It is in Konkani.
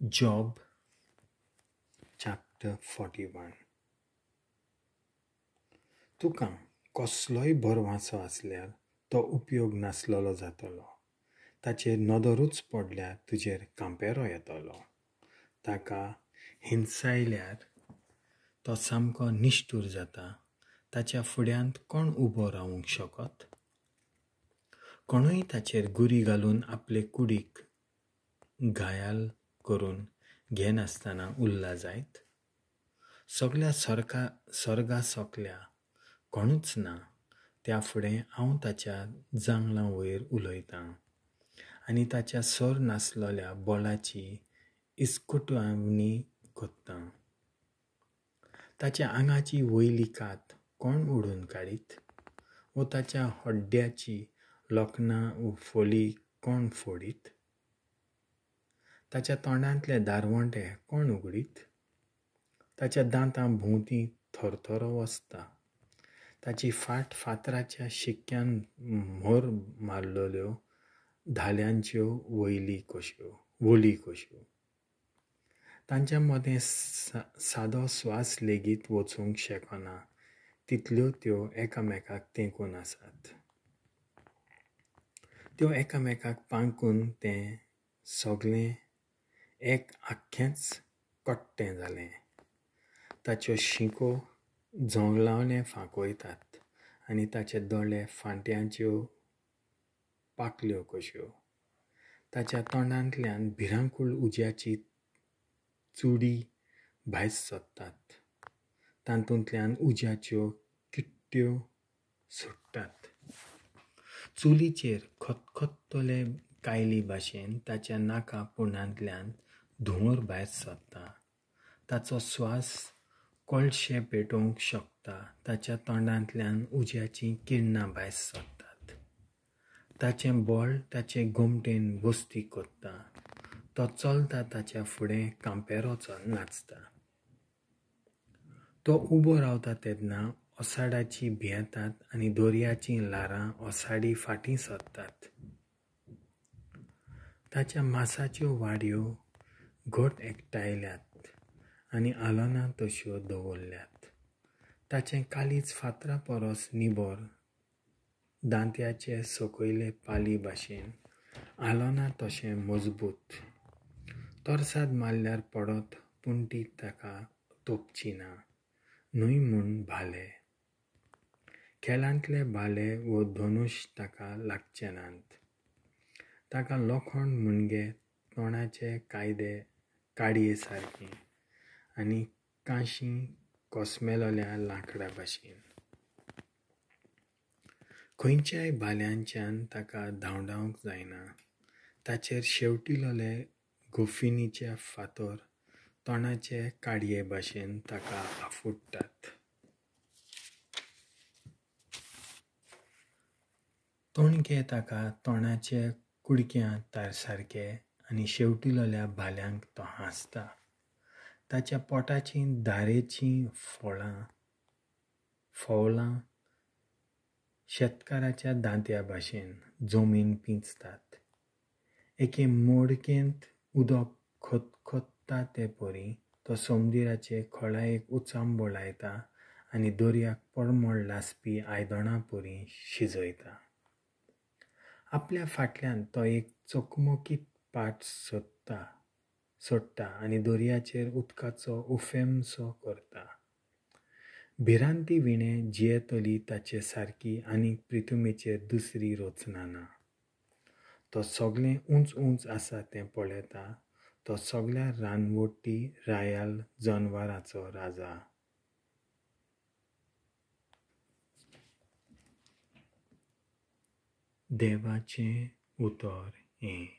Job chapter 41. तुका कसलोय बरो वांसो आसल्यार तो उपयोग नासलोलो जातलो. ताचेर नदरूच पडल्यार तुजेर कांपेरो येतलो. ताका हिंसायल्यार तो सामको निश्ठूर जाता. ताच्या फुड्यांत कोण उबो रावंक शकत? कोणूय ताचेर गुरी घालून आपले कुडीक घायाल करून घेनासतना उरला जायत. सगळ्या सर्गा सोकल्या कोणूच ना त्या फुडें हांव ताच्या जांगला वयर उलयतां आनी ताच्या सर नासलोल्या बोलाची इस्कुटावणी कोत्तां. ताच्या आंगाची वयली कात कोण ओडून काडीत? वो ताच्या हड्ड्याची लोखणां फोली कोण फोडीत? ताच्या तोंडांतले दारवंटे कोण उगडीत? ताच्या दांतां भोंवती थरथरो वसता. ताची फाट फातराच्या शिक्क्यान मोर मारलोल्यो धाल्यांच्यो वोली कश्यो. तांच्या मदें सादो स्वास लेगीत वचूंक शेकना तितल्यो त्यो एकामेकाक तेंकून आसात. त्यो एकामेकाक पांकून तें सगळें एक आख्खेंच कट्टें जालें. ताच्यो शिंको जोगलावले फांकोयतात आनी ताचे दोळे फांट्यांच्यो पाकल्यो कश्यो. ताच्या तोंडांतल्यान भिरांकूळ उज्याची चुडी भायर सोत्तात. तातूंतल्यान उज्याच्यो किट्ट्यो सुट्टात. चुलीचेर खतखत्तले कायली भाशेन ताच्या नाका पुंडांतल्यान धुंवर भायर सोत्ता. ताचो स्वास कोळशे पेटोवंक शकता. ताच्या तोंडांतल्यान उज्याची किरणां भायर सोत्तात. ताचें बोळ ताचे घोमटेन वस्ती कोत्ता. तो चलता ताच्या फुडें कांपेरोचो नाचता. तो उबो रावता तेन्ना ओसाडाची भियेतात आनी दोर्याचीं ल्हारां ओसाडी फाटीं सरतात. ताच्या मांसाच्यो वाडयो घोट एकठांयल्यात आनी आलोनां तश्यो दवरल्यात. ताचें कालीज फातरा परोस निबोर दांत्याचे सकयले पाली भाशेन आलोना तशें मजबूत. तोरसाद मारल्यार पडत पूण ती ताका तोपची ना. न्हय म्हूण भाले. खेळांतले भाले वो धनुश ताका लागचे नात. ताका लोखंड मुणगे तोंडाचे काडये सारकें आनी कांशी कोसमेलोल्या लांकडा भाशेन. खंयच्याय भाल्यांच्यान ताका धांवडावंक जायना. ताचेर शेवटिलोले गोफिनीचे फातर तोंडाचे काडये भाशेन ताका आफुडटात. तोणगे ताका तोंडाचे कुडक्या सारके आनी शेवटिलोल्या भाल्यांक तो हांसता. ताच्या पोटाचीं धारेचीं फोवलां शेतकाराच्या दांत्या भाशेन जमीन पिंजतात. एके मोडकेंत उदक खतखत्ता ते परी तो समुद्राचे खोळायेक उचांबो लायता आनी दोर्याक पडमळ लासपी आयदनां परी शिजयता. आपल्या फाटल्यान तो एक चकमकीत पाट सोडटा आनी दोर्याचेर उदकाचो उफेंसो करता. भिरांती विणें जियेतली ताचे सारकी आनीक पृथ्वीचेर दुसरी रचना ना. तो सगळें उंच उंच आसा तें पळयता. तो सगळ्या रानवटी रायाल जनवाराचो राजा. देवाचें उतर हें.